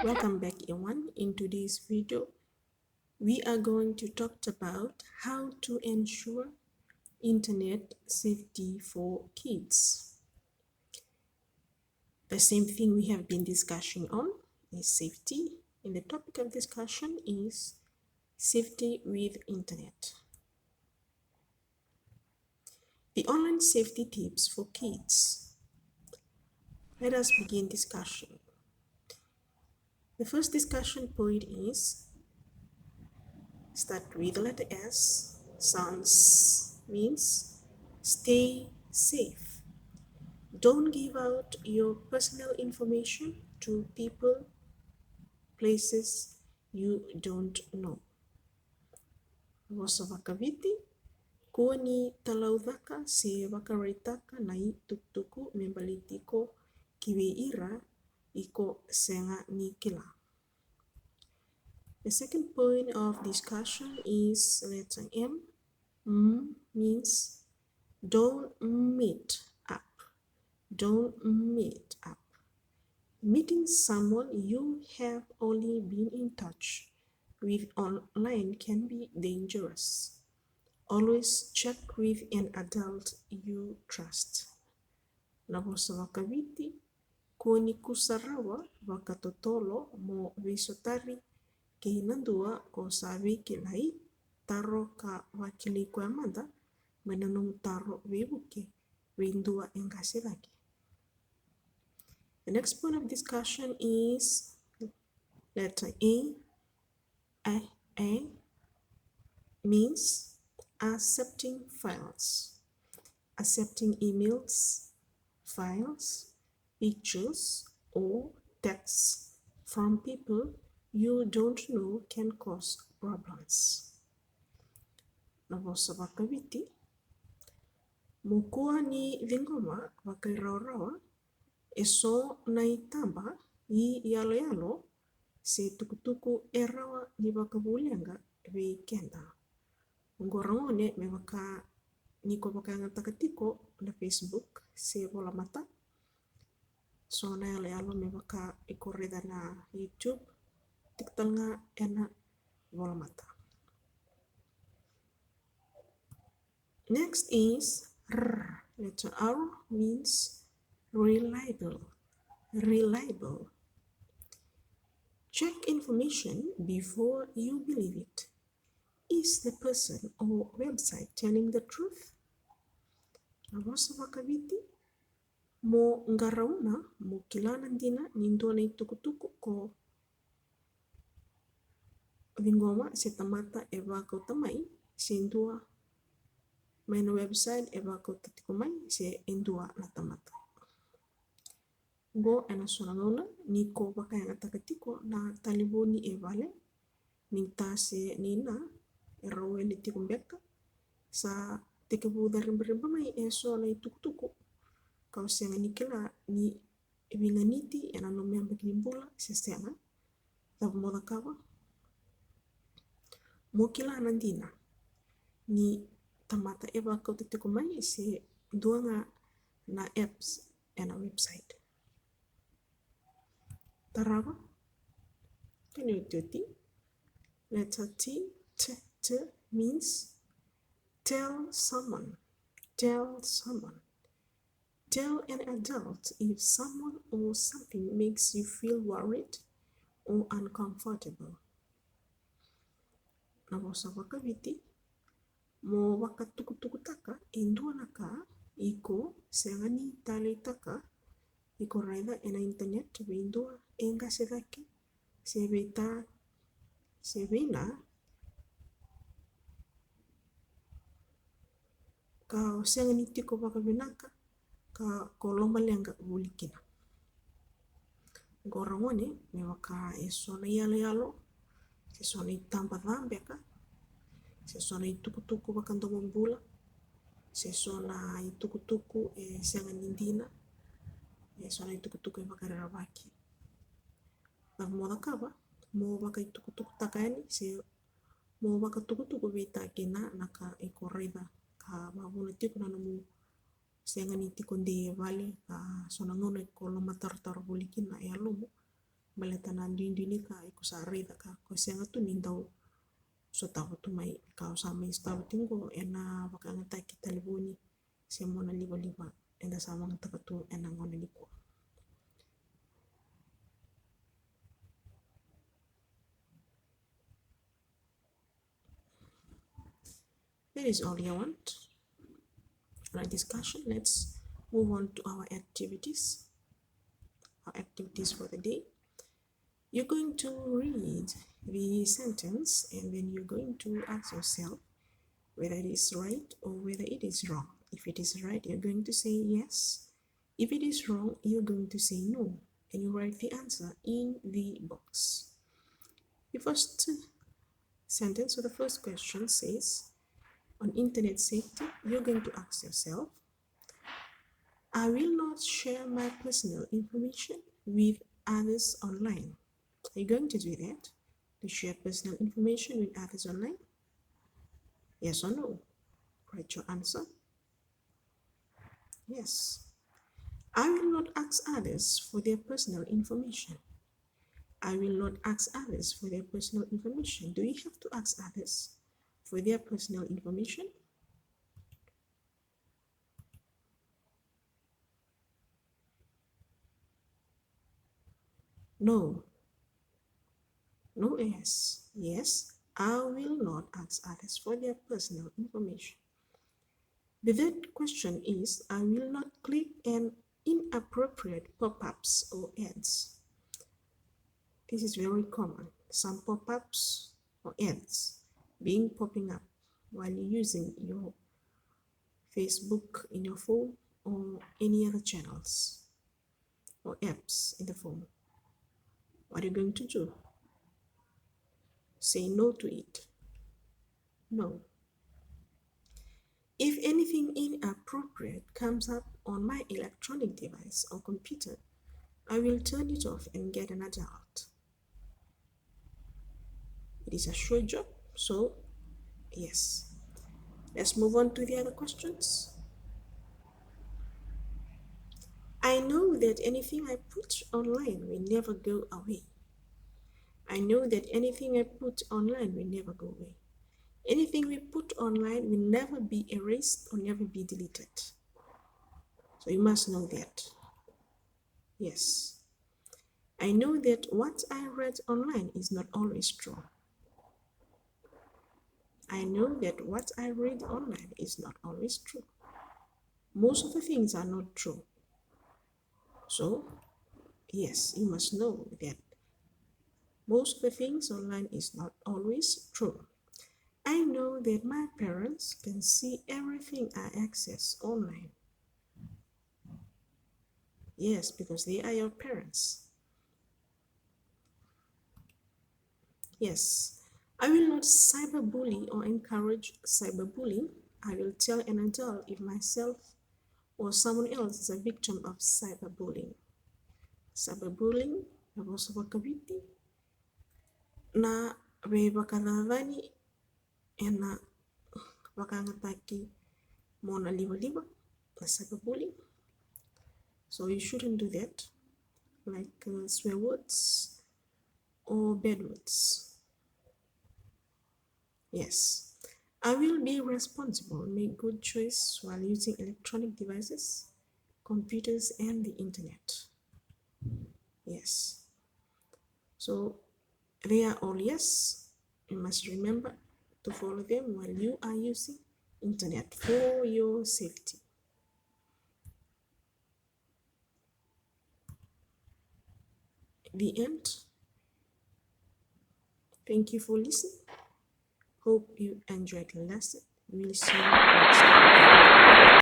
Welcome back everyone. In today's video, we are going to talk about how to ensure internet safety for kids. The same thing we have been discussing on is safety, and the topic of discussion is safety with internet. The online safety tips for kids. Let us begin discussion. The first discussion point is start with the letter S. Sounds means stay safe. Don't give out your personal information to people, places you don't know. Vosa vakaviti, kua ni talaudhaka se vakaritaka nai tuktuku membalitiko kiwe ira iko senga ni kila. The second point of discussion is letter M. Means don't meet up. Don't meet up. Meeting someone you have only been in touch with online can be dangerous. Always check with an adult you trust. Navosa vakaviti, kuni kusarawa vakatotolo mo visotari keinandua ko sabi kilai taro ka wakili kwa amanda menanong taro vibuke windua engasiraki. The next point of discussion is letter A. A means accepting files, accepting emails, files, pictures, or texts from people you don't know can cause problems. Navosa vakaviti, mukua ni vingoma vakairaurawa eso naitamba i yalo se tukutuku erawa ni vakavulianga weekenda. Ngorongone me vaka niko vakanga takatiko na Facebook se vola mata. So na yalo me vaka ikoreda na YouTube tiktalnga ena vola mata. Next is R. Letter R means reliable. Reliable. Check information before you believe it. Is the person or website telling the truth? Navosa vakaviti, mo ngarauna mo kilana ndina nindona itukutuku ko vingoma se tamata evaka utamai se indua maina website evaka utatikomai se indua na tamata. Go ena sonangona niko vakayanga takatiko na taliboni evale nintase nina erawe ni tikumbeka sa tikebu darimba mai eso na itukutuku kau senga nikila ni vinganiti ena nomemba kinimbula se senga tabu moda kawa mokila nandina ni tamata eva kau tatikomai se duanga na apps ena website. Tarawa, can you do it? Letter T means tell someone. Tell someone. Tell an adult if someone or something makes you feel worried or uncomfortable. Navosa vakaviti, mo vakatukutukutaka induanaka iko sengani talitaka iko raida ena internet windua enga sedaki sebeta sebena ka sengani tiko vakavenaka ka kolomba lenga wulikina. Gorongone me waka esona yalo se sona itamba dhambeka se sona itukutuku vakandomo mbula se sona itukutuku sengani ndina sona itukutuku vakaravaki. Moda kava mo vaka itukutuku takani se mo vaka tukutuku vita kena naka ikoreda ka mavuna tiko na namu sengani tiko nde vale ka sona ngone ko loma taru bulikin na yalomo Maletana dindini ka ikusari ka kusenga tu nindau so tahu tu mai kau sama istau tinggo ena wakangata kita libuni semona liba enda sama ngata ena ngona lipo. That is all I want. Our discussion. Let's move on to our activities. Our activities for the day. You're going to read the sentence and then you're going to ask yourself whether it is right or whether it is wrong. If it is right, you're going to say yes. If it is wrong, you're going to say no. And you write the answer in the box. The first sentence or the first question says, on internet safety, you're going to ask yourself, I will not share my personal information with others online. Are you going to do that? To share personal information with others online? Yes or no? Write your answer. Yes. I will not ask others for their personal information. I will not ask others for their personal information. Do you have to ask others for their personal information? No. No, yes. Yes, I will not ask others for their personal information. The third question is, I will not click on inappropriate pop-ups or ads. This is very common. Some pop-ups or ads popping up while you're using your Facebook in your phone or any other channels or apps in the phone. What are you going to do? Say no to it. No. If anything inappropriate comes up on my electronic device or computer, I will turn it off and get an adult. It is a sure job, so yes. Let's move on to the other questions. I know that anything I put online will never go away. I know that anything I put online will never go away. Anything we put online will never be erased or never be deleted. So you must know that. Yes. I know that what I read online is not always true. I know that what I read online is not always true. Most of the things are not true. So, yes, you must know that most of the things online is not always true. I know that my parents can see everything I access online. Yes, because they are your parents. Yes, I will not cyberbully or encourage cyberbullying. I will tell an adult if myself or someone else is a victim of cyberbullying. Cyberbullying nabosa bakabiti na be bakadadani ena bakangataki mona liba na cyberbullying. So you shouldn't do that, like swear words or bad words. Yes, I will be responsible, make good choice while using electronic devices, computers, and the internet. Yes. So they are all yes. You must remember to follow them while you are using internet for your safety. The end. Thank you for listening. Hope you enjoyed the lesson. We'll see you next time.